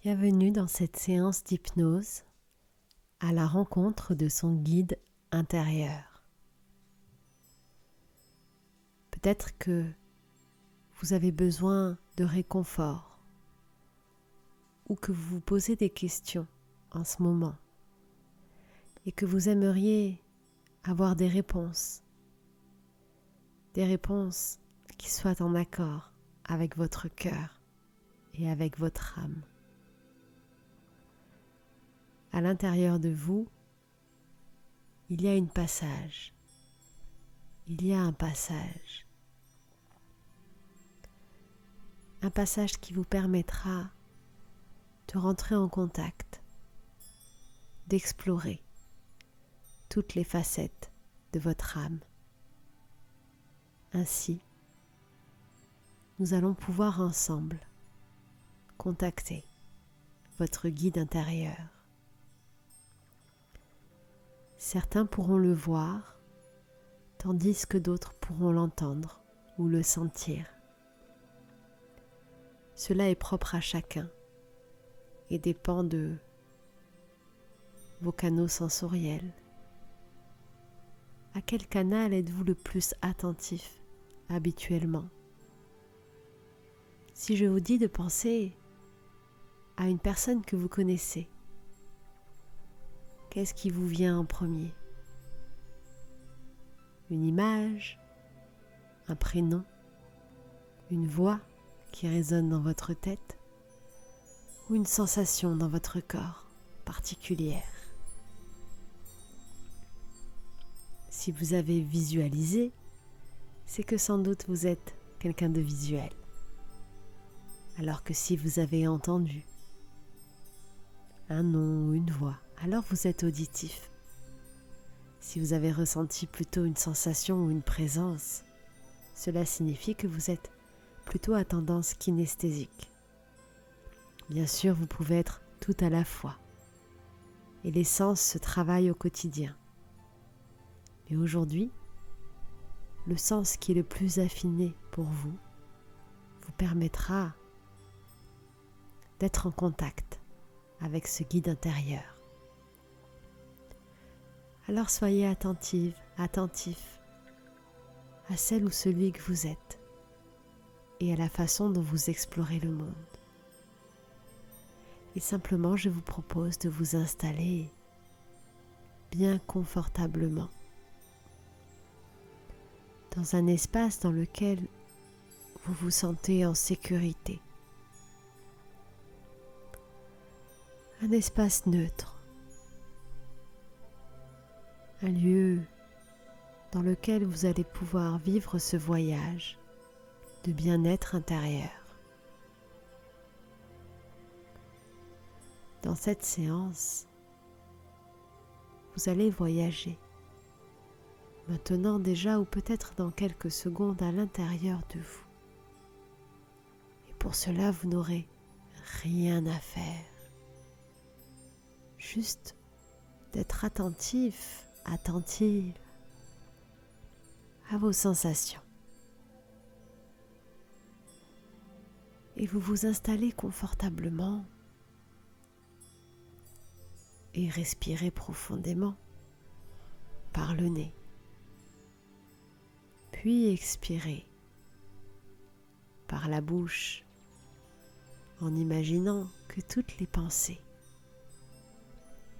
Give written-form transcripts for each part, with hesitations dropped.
Bienvenue dans cette séance d'hypnose à la rencontre de son guide intérieur. Peut-être que vous avez besoin de réconfort ou que vous vous posez des questions en ce moment et que vous aimeriez avoir des réponses qui soient en accord avec votre cœur et avec votre âme. À l'intérieur de vous, il y a un passage. Un passage qui vous permettra de rentrer en contact, d'explorer toutes les facettes de votre âme. Ainsi, nous allons pouvoir ensemble contacter votre guide intérieur. Certains pourront le voir, tandis que d'autres pourront l'entendre ou le sentir. Cela est propre à chacun et dépend de vos canaux sensoriels. À quel canal êtes-vous le plus attentif habituellement? Si je vous dis de penser à une personne que vous connaissez, qu'est-ce qui vous vient en premier? Une image, un prénom, une voix qui résonne dans votre tête ou une sensation dans votre corps particulière? Si vous avez visualisé, c'est que sans doute vous êtes quelqu'un de visuel. Alors que si vous avez entendu un nom ou une voix, alors vous êtes auditif. Si vous avez ressenti plutôt une sensation ou une présence, cela signifie que vous êtes plutôt à tendance kinesthésique. Bien sûr, vous pouvez être tout à la fois, et les sens se travaillent au quotidien. Mais aujourd'hui, le sens qui est le plus affiné pour vous permettra d'être en contact avec ce guide intérieur. Alors soyez attentif à celle ou celui que vous êtes et à la façon dont vous explorez le monde. Et simplement, je vous propose de vous installer bien confortablement dans un espace dans lequel vous vous sentez en sécurité. Un espace neutre. Un lieu dans lequel vous allez pouvoir vivre ce voyage de bien-être intérieur. Dans cette séance, vous allez voyager, maintenant déjà ou peut-être dans quelques secondes à l'intérieur de vous. Et pour cela, vous n'aurez rien à faire. Juste d'être attentive à vos sensations. Et vous vous installez confortablement et respirez profondément par le nez. Puis expirez par la bouche en imaginant que toutes les pensées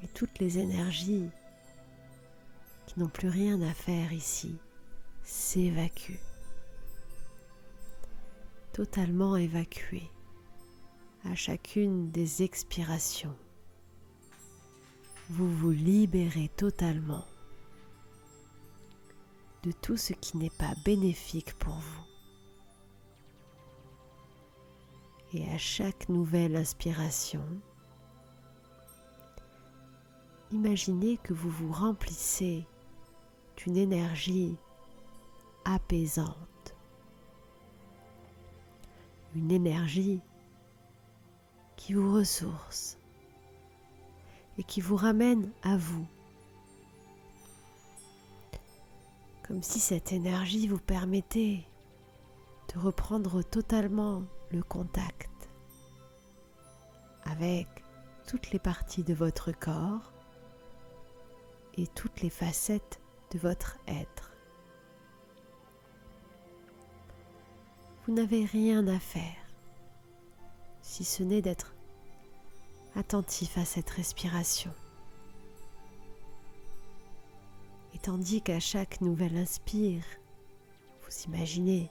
et toutes les énergies qui n'ont plus rien à faire ici s'évacuent. Totalement évacuées à chacune des expirations. Vous vous libérez totalement de tout ce qui n'est pas bénéfique pour vous. Et à chaque nouvelle inspiration, imaginez que vous vous remplissez d'une énergie apaisante, une énergie qui vous ressource et qui vous ramène à vous, comme si cette énergie vous permettait de reprendre totalement le contact avec toutes les parties de votre corps et toutes les facettes de votre être. Vous n'avez rien à faire, si ce n'est d'être attentif à cette respiration. Et tandis qu'à chaque nouvelle inspire, vous imaginez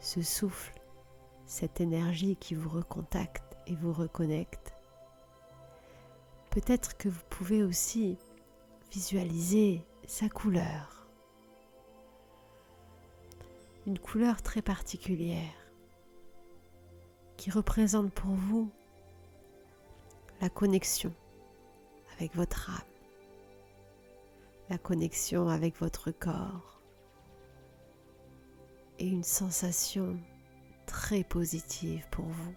ce souffle, cette énergie qui vous recontacte et vous reconnecte. Peut-être que vous pouvez aussi visualiser sa couleur. Une couleur très particulière qui représente pour vous la connexion avec votre âme, la connexion avec votre corps et une sensation très positive pour vous.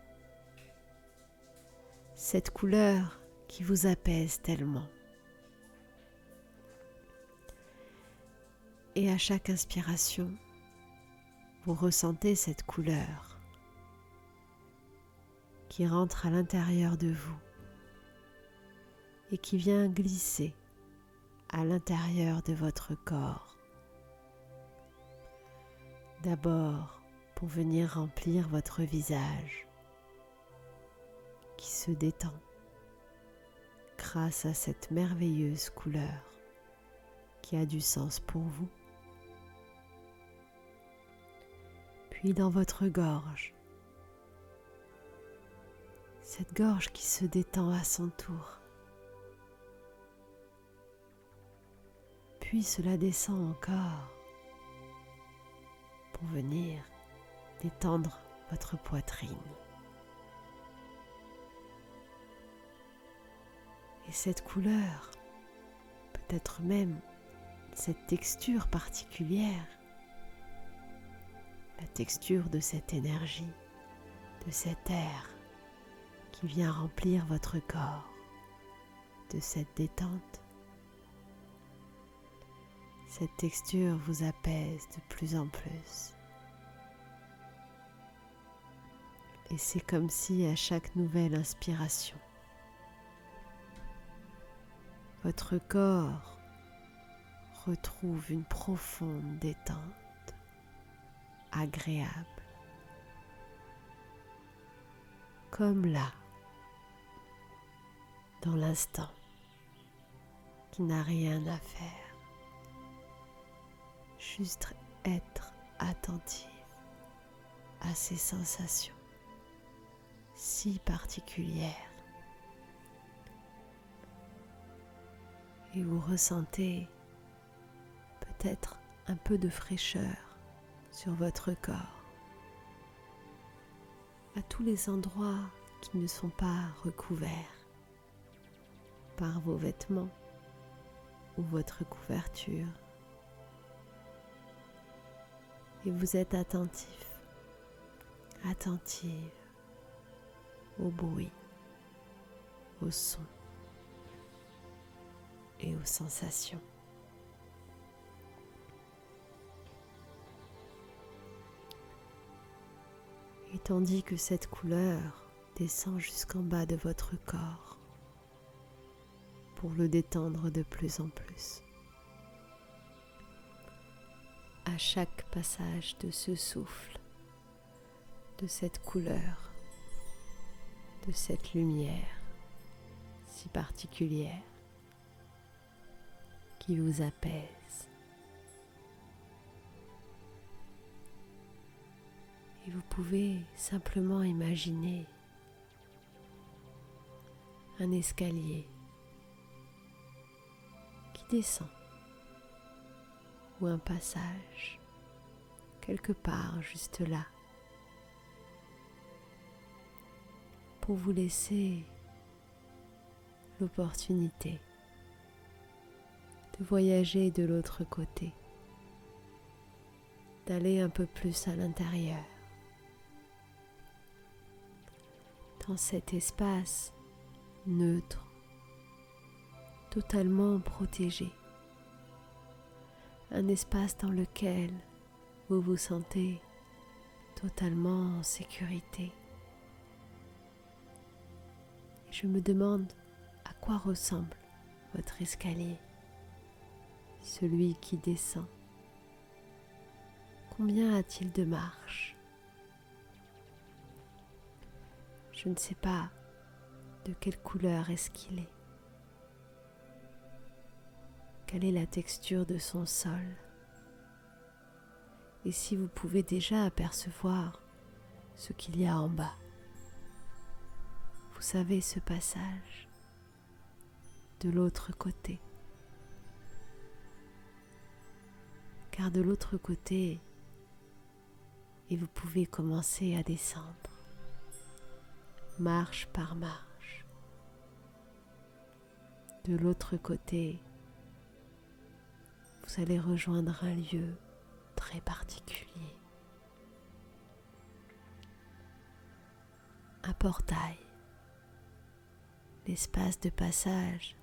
Cette couleur qui vous apaise tellement. Et à chaque inspiration, vous ressentez cette couleur qui rentre à l'intérieur de vous et qui vient glisser à l'intérieur de votre corps. D'abord, pour venir remplir votre visage qui se détend grâce à cette merveilleuse couleur qui a du sens pour vous. Puis dans votre gorge, cette gorge qui se détend à son tour. Puis cela descend encore pour venir détendre votre poitrine. Et cette couleur, peut-être même cette texture particulière, la texture de cette énergie, de cet air qui vient remplir votre corps, de cette détente. Cette texture vous apaise de plus en plus. Et c'est comme si à chaque nouvelle inspiration, votre corps retrouve une profonde détente, agréable, comme là, dans l'instant, qui n'a rien à faire. Juste être attentif à ces sensations si particulières. Et vous ressentez peut-être un peu de fraîcheur sur votre corps, à tous les endroits qui ne sont pas recouverts par vos vêtements ou votre couverture. Et vous êtes attentive au bruit, au son et aux sensations. Et tandis que cette couleur descend jusqu'en bas de votre corps pour le détendre de plus en plus. À chaque passage de ce souffle, de cette couleur, de cette lumière si particulière qui vous apaise. Et vous pouvez simplement imaginer un escalier qui descend ou un passage quelque part juste là pour vous laisser l'opportunité de voyager de l'autre côté, d'aller un peu plus à l'intérieur, dans cet espace neutre, totalement protégé, un espace dans lequel vous vous sentez totalement en sécurité. je me demande à quoi ressemble votre escalier, celui qui descend. Combien a-t-il de marches? Je ne sais pas de quelle couleur est-ce qu'il est. Quelle est la texture de son sol? Et si vous pouvez déjà apercevoir ce qu'il y a en bas. Vous savez, ce passage de l'autre côté. Car de l'autre côté, et vous pouvez commencer à descendre, marche par marche. De l'autre côté, vous allez rejoindre un lieu très particulier. Un portail, l'espace de passage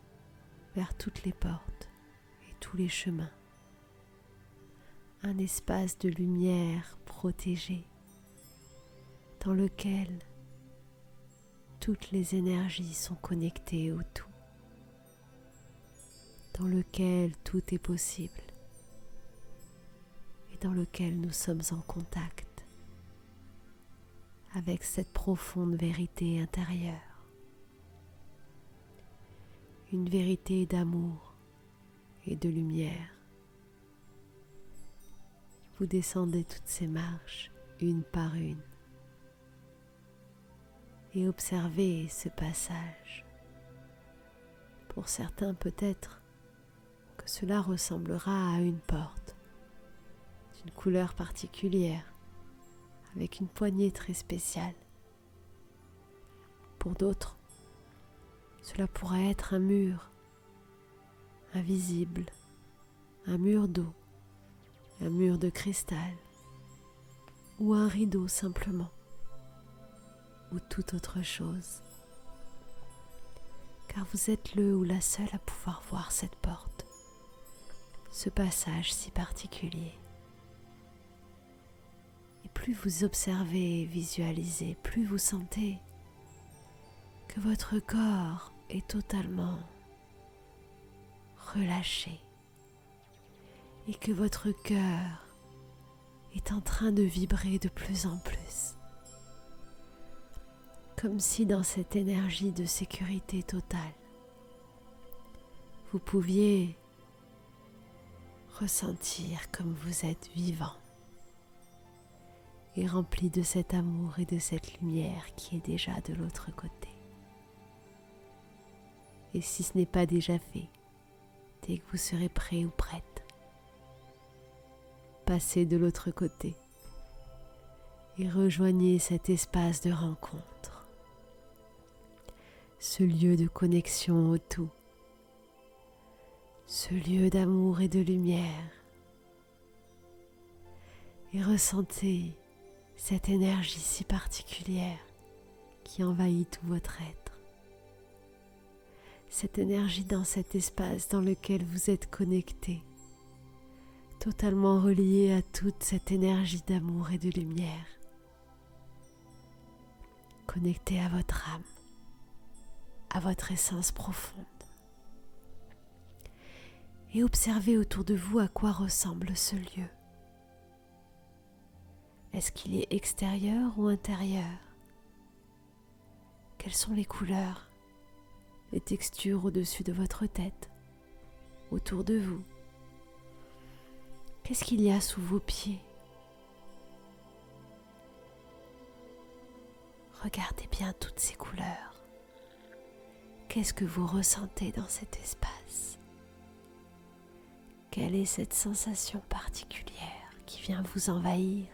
vers toutes les portes et tous les chemins. Un espace de lumière protégé dans lequel toutes les énergies sont connectées au tout, dans lequel tout est possible et dans lequel nous sommes en contact avec cette profonde vérité intérieure, une vérité d'amour et de lumière. Vous descendez toutes ces marches une par une et observez ce passage. Pour certains, peut-être que cela ressemblera à une porte d'une couleur particulière, avec une poignée très spéciale. Pour d'autres, cela pourrait être un mur invisible, un mur d'eau, un mur de cristal ou un rideau simplement, ou toute autre chose. Car vous êtes le ou la seule à pouvoir voir cette porte, ce passage si particulier. Et plus vous observez et visualisez, plus vous sentez que votre corps est totalement relâché et que votre cœur est en train de vibrer de plus en plus, comme si dans cette énergie de sécurité totale, vous pouviez ressentir comme vous êtes vivant et rempli de cet amour et de cette lumière qui est déjà de l'autre côté. Et si ce n'est pas déjà fait, dès que vous serez prêt ou prête, passez de l'autre côté et rejoignez cet espace de rencontre, ce lieu de connexion au tout, ce lieu d'amour et de lumière, et ressentez cette énergie si particulière qui envahit tout votre être, cette énergie dans cet espace dans lequel vous êtes connecté, totalement relié à toute cette énergie d'amour et de lumière, connecté à votre âme, à votre essence profonde. Et observez autour de vous à quoi ressemble ce lieu. Est-ce qu'il est extérieur ou intérieur? Quelles sont les couleurs, les textures au-dessus de votre tête, autour de vous? Qu'est-ce qu'il y a sous vos pieds? Regardez bien toutes ces couleurs. Qu'est-ce que vous ressentez dans cet espace? Quelle est cette sensation particulière qui vient vous envahir?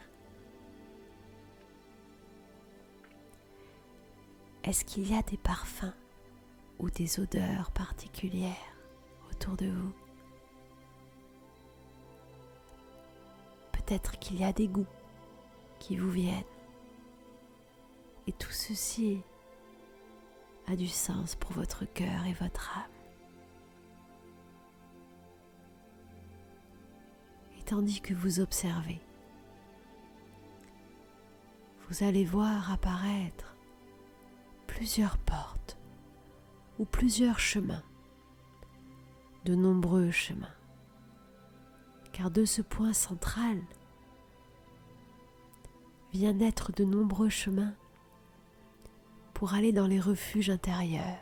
Est-ce qu'il y a des parfums ou des odeurs particulières autour de vous? Peut-être qu'il y a des goûts qui vous viennent. Et tout ceci a du sens pour votre cœur et votre âme. Et tandis que vous observez, vous allez voir apparaître plusieurs portes ou plusieurs chemins, de nombreux chemins, car de ce point central vient naître de nombreux chemins pour aller dans les refuges intérieurs,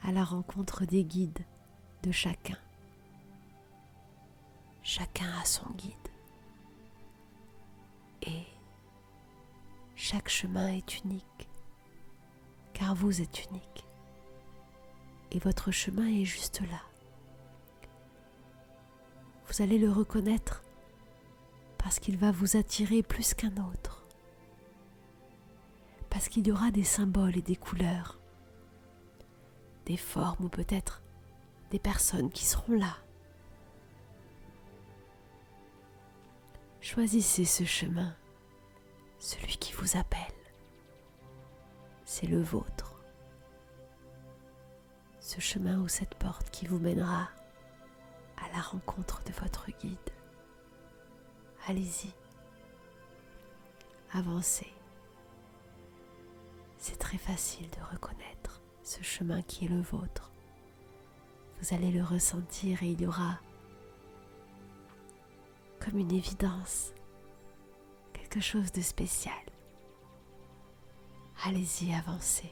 à la rencontre des guides de chacun. Chacun a son guide. Et chaque chemin est unique, car vous êtes unique. Et votre chemin est juste là. Vous allez le reconnaître parce qu'il va vous attirer plus qu'un autre. Parce qu'il y aura des symboles et des couleurs, des formes ou peut-être des personnes qui seront là. Choisissez ce chemin, celui qui vous appelle. C'est le vôtre. Ce chemin ou cette porte qui vous mènera à la rencontre de votre guide. Allez-y. Avancez. C'est très facile de reconnaître ce chemin qui est le vôtre. Vous allez le ressentir et il y aura comme une évidence, quelque chose de spécial. Allez-y, avancez.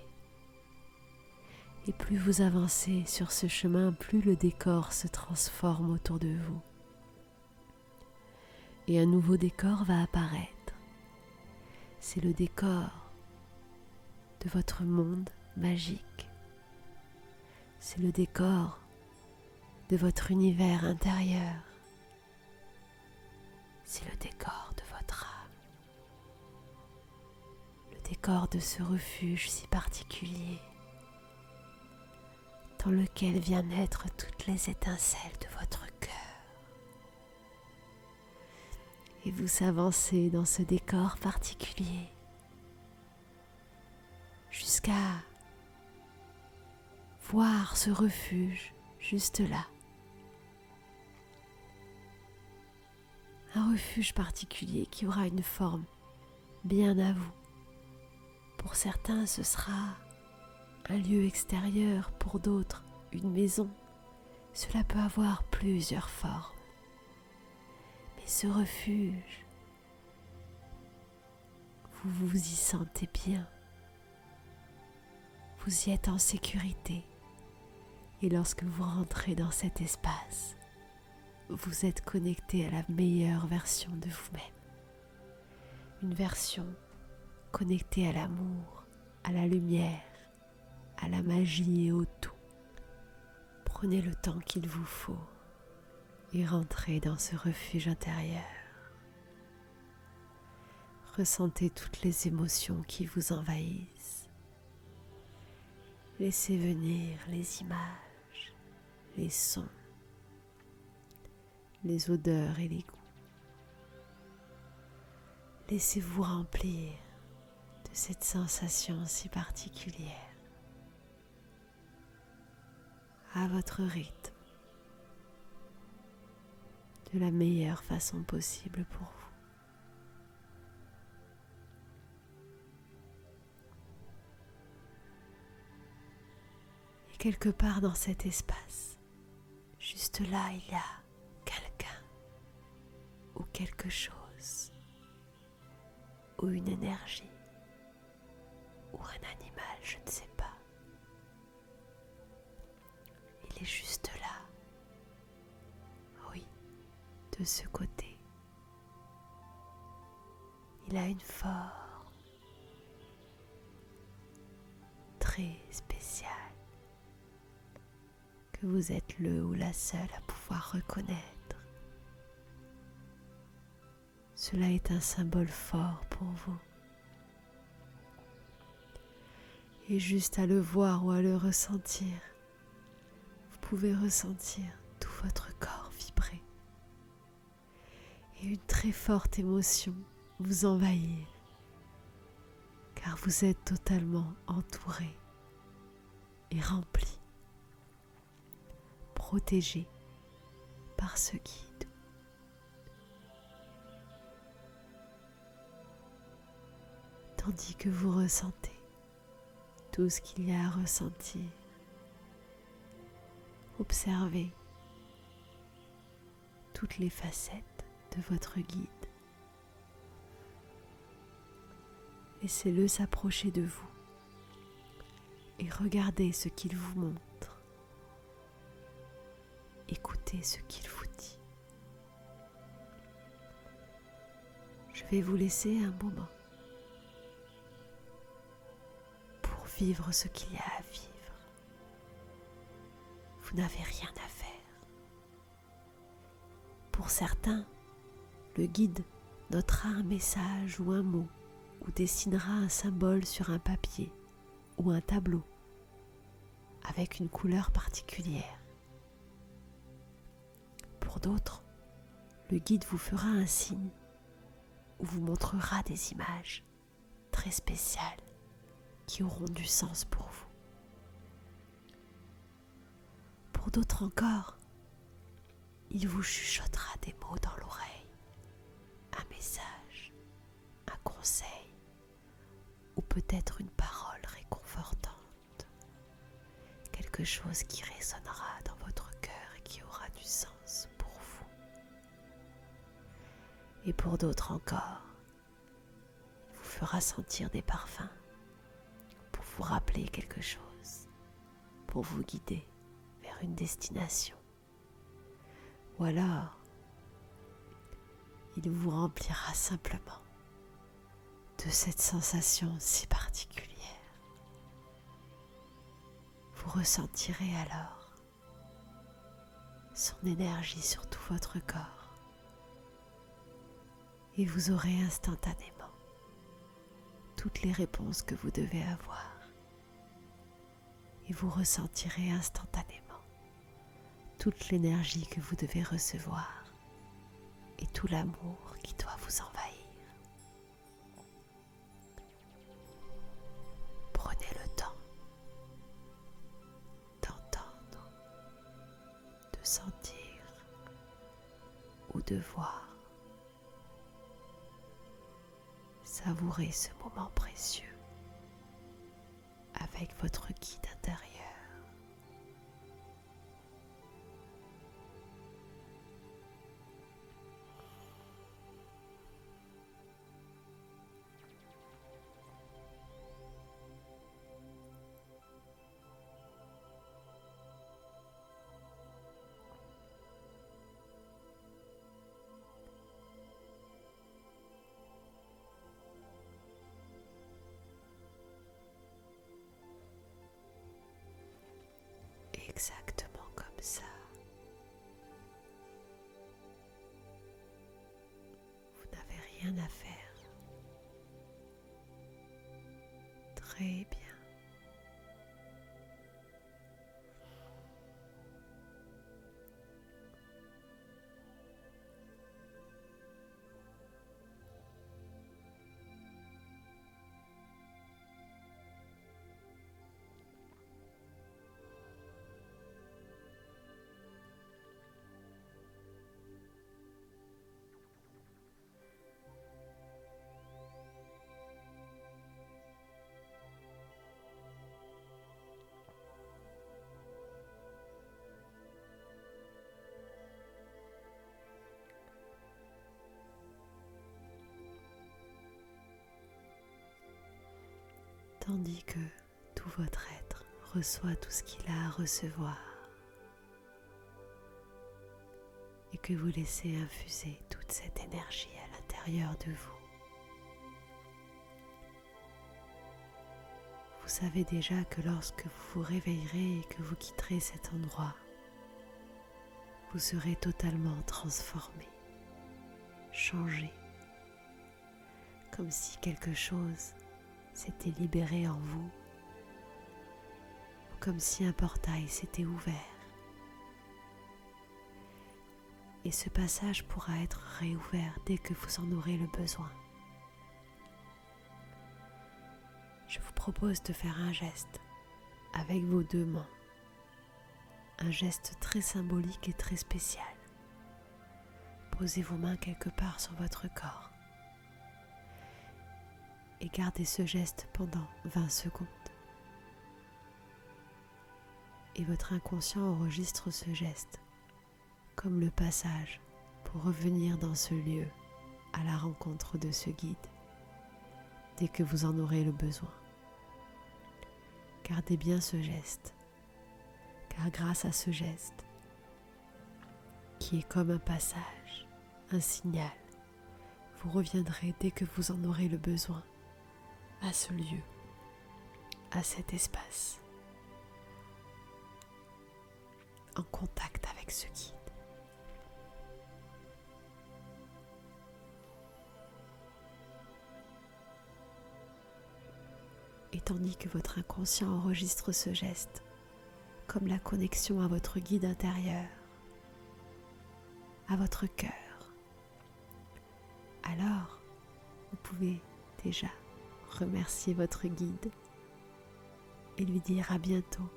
Et plus vous avancez sur ce chemin, plus le décor se transforme autour de vous. Et un nouveau décor va apparaître. C'est le décor de votre monde magique. C'est le décor de votre univers intérieur. C'est le décor de votre âme. Le décor de ce refuge si particulier dans lequel viennent naître toutes les étincelles de votre cœur. Et vous avancez dans ce décor particulier jusqu'à voir ce refuge juste là. Un refuge particulier qui aura une forme bien à vous. Pour certains, ce sera un lieu extérieur, pour d'autres, une maison. Cela peut avoir plusieurs formes. Mais ce refuge, vous vous y sentez bien. Vous y êtes en sécurité. Et lorsque vous rentrez dans cet espace, vous êtes connecté à la meilleure version de vous-même. Une version connectée à l'amour, à la lumière, à la magie et au tout. Prenez le temps qu'il vous faut et rentrez dans ce refuge intérieur. Ressentez toutes les émotions qui vous envahissent. Laissez venir les images, les sons, les odeurs et les goûts. Laissez-vous remplir de cette sensation si particulière, à votre rythme, de la meilleure façon possible pour vous. Et quelque part dans cet espace, juste là, il y a quelqu'un ou quelque chose, ou une énergie, ou un animal, je ne sais pas. Il est juste là, oui, de ce côté. Il a une forme très spéciale que vous êtes le ou la seule à pouvoir reconnaître. Cela est un symbole fort pour vous. Et juste à le voir ou à le ressentir, vous pouvez ressentir tout votre corps vibrer. Et une très forte émotion vous envahir, car vous êtes totalement entouré et rempli, protégé par ce guide. Tandis que vous ressentez tout ce qu'il y a à ressentir. Observez toutes les facettes de votre guide. Laissez-le s'approcher de vous et regardez ce qu'il vous montre. Écoutez ce qu'il vous dit. Je vais vous laisser un moment pour vivre ce qu'il y a à vivre. Vous n'avez rien à faire. Pour certains, le guide notera un message ou un mot ou dessinera un symbole sur un papier ou un tableau avec une couleur particulière. Pour d'autres, le guide vous fera un signe ou vous montrera des images très spéciales qui auront du sens pour vous. Pour d'autres encore, il vous chuchotera des mots dans l'oreille, un message, un conseil ou peut-être une parole réconfortante, quelque chose qui résonnera dans votre cœur et qui aura du sens pour vous. Et pour d'autres encore, il vous fera sentir des parfums pour vous rappeler quelque chose, pour vous guider vers une destination. Ou alors, il vous remplira simplement de cette sensation si particulière. Vous ressentirez alors son énergie sur tout votre corps et vous aurez instantanément toutes les réponses que vous devez avoir et vous ressentirez instantanément toute l'énergie que vous devez recevoir et tout l'amour qui doit vous envahir. Prenez le temps d'entendre, de sentir ou de voir. Savourez ce moment précieux avec votre guide intérieur. Exactement comme ça. Vous n'avez rien à faire. Très bien. Tandis que tout votre être reçoit tout ce qu'il a à recevoir et que vous laissez infuser toute cette énergie à l'intérieur de vous. Vous savez déjà que lorsque vous vous réveillerez et que vous quitterez cet endroit, vous serez totalement transformé, changé, comme si quelque chose s'était libéré en vous, ou comme si un portail s'était ouvert. Et ce passage pourra être réouvert dès que vous en aurez le besoin. Je vous propose de faire un geste avec vos deux mains, un geste très symbolique et très spécial. Posez vos mains quelque part sur votre corps et gardez ce geste pendant 20 secondes. Et votre inconscient enregistre ce geste comme le passage pour revenir dans ce lieu à la rencontre de ce guide dès que vous en aurez le besoin. Gardez bien ce geste, car grâce à ce geste, qui est comme un passage, un signal, vous reviendrez dès que vous en aurez le besoin à ce lieu, à cet espace, en contact avec ce guide. Et tandis que votre inconscient enregistre ce geste comme la connexion à votre guide intérieur, à votre cœur, alors vous pouvez déjà remercier votre guide et lui dire à bientôt,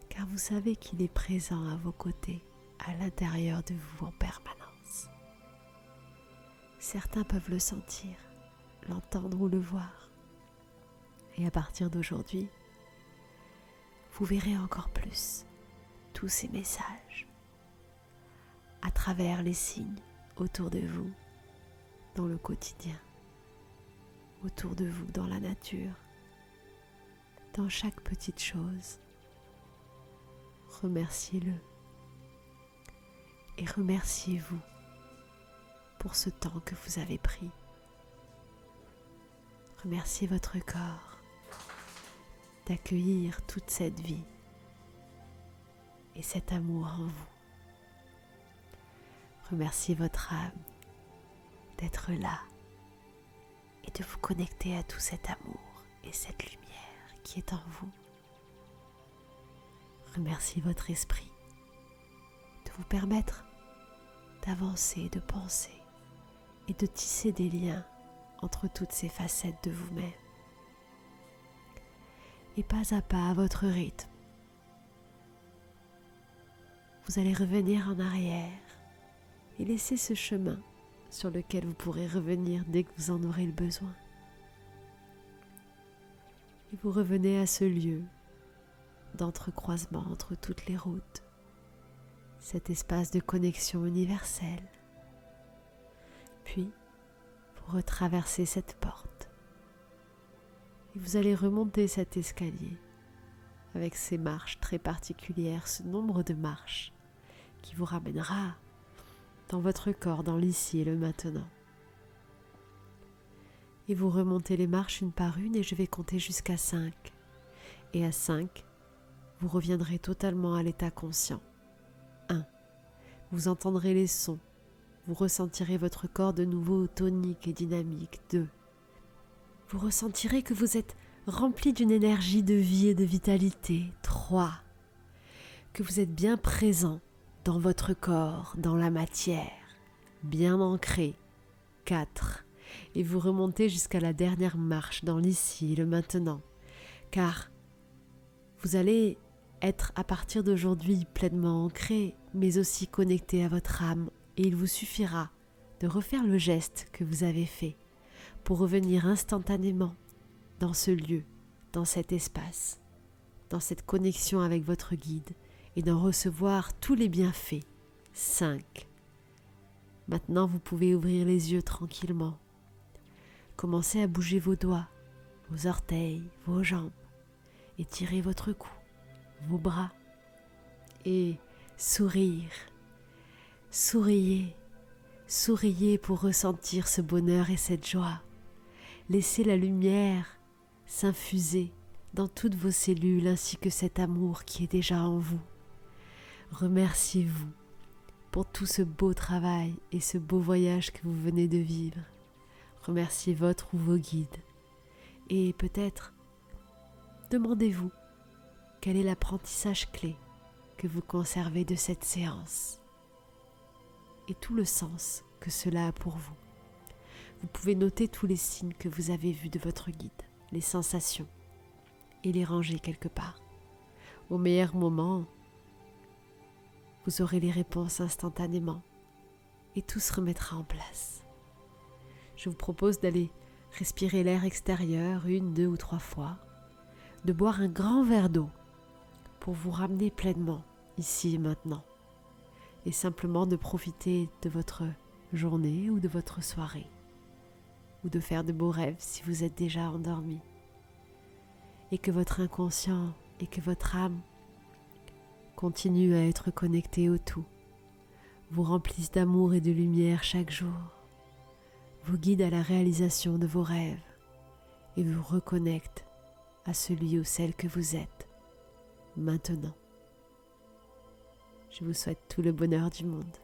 car vous savez qu'il est présent à vos côtés, à l'intérieur de vous en permanence. Certains peuvent le sentir, l'entendre ou le voir. Et à partir d'aujourd'hui, vous verrez encore plus tous ces messages à travers les signes autour de vous, dans le quotidien, autour de vous, dans la nature, dans chaque petite chose. Remerciez-le et remerciez-vous pour ce temps que vous avez pris. Remerciez votre corps d'accueillir toute cette vie et cet amour en vous. Remerciez votre âme d'être là et de vous connecter à tout cet amour et cette lumière qui est en vous. Remerciez votre esprit de vous permettre d'avancer, de penser et de tisser des liens entre toutes ces facettes de vous-même. Et pas à pas, à votre rythme, vous allez revenir en arrière et laisser ce chemin sur lequel vous pourrez revenir dès que vous en aurez le besoin. Et vous revenez à ce lieu d'entrecroisement entre toutes les routes, cet espace de connexion universelle. Puis, vous retraversez cette porte et vous allez remonter cet escalier avec ces marches très particulières, ce nombre de marches qui vous ramènera dans votre corps, dans l'ici et le maintenant. Et vous remontez les marches une par une et je vais compter jusqu'à 5. Et à 5, vous reviendrez totalement à l'état conscient. 1. Vous entendrez les sons. Vous ressentirez votre corps de nouveau tonique et dynamique. 2. Vous ressentirez que vous êtes rempli d'une énergie de vie et de vitalité. 3. Que vous êtes bien présent dans votre corps, dans la matière, bien ancré. 4. Et vous remontez jusqu'à la dernière marche dans l'ici et le maintenant. Car vous allez être à partir d'aujourd'hui pleinement ancré, mais aussi connecté à votre âme. Et il vous suffira de refaire le geste que vous avez fait pour revenir instantanément dans ce lieu, dans cet espace, dans cette connexion avec votre guide et d'en recevoir tous les bienfaits. 5. Maintenant, vous pouvez ouvrir les yeux tranquillement. Commencez à bouger vos doigts, vos orteils, vos jambes. Étirez votre cou, vos bras et sourire. Souriez, souriez pour ressentir ce bonheur et cette joie. Laissez la lumière s'infuser dans toutes vos cellules ainsi que cet amour qui est déjà en vous. Remerciez-vous pour tout ce beau travail et ce beau voyage que vous venez de vivre. Remerciez votre ou vos guides. Et peut-être, demandez-vous quel est l'apprentissage clé que vous conservez de cette séance et tout le sens que cela a pour vous. Vous pouvez noter tous les signes que vous avez vus de votre guide, les sensations, et les ranger quelque part. Au meilleur moment, vous aurez les réponses instantanément et tout se remettra en place. Je vous propose d'aller respirer l'air extérieur 1, 2 ou 3 fois, de boire un grand verre d'eau pour vous ramener pleinement ici et maintenant et simplement de profiter de votre journée ou de votre soirée ou de faire de beaux rêves si vous êtes déjà endormi et que votre inconscient et que votre âme continuent à être connectés au tout, vous remplissent d'amour et de lumière chaque jour, vous guident à la réalisation de vos rêves et vous reconnectent à celui ou celle que vous êtes maintenant. Je vous souhaite tout le bonheur du monde.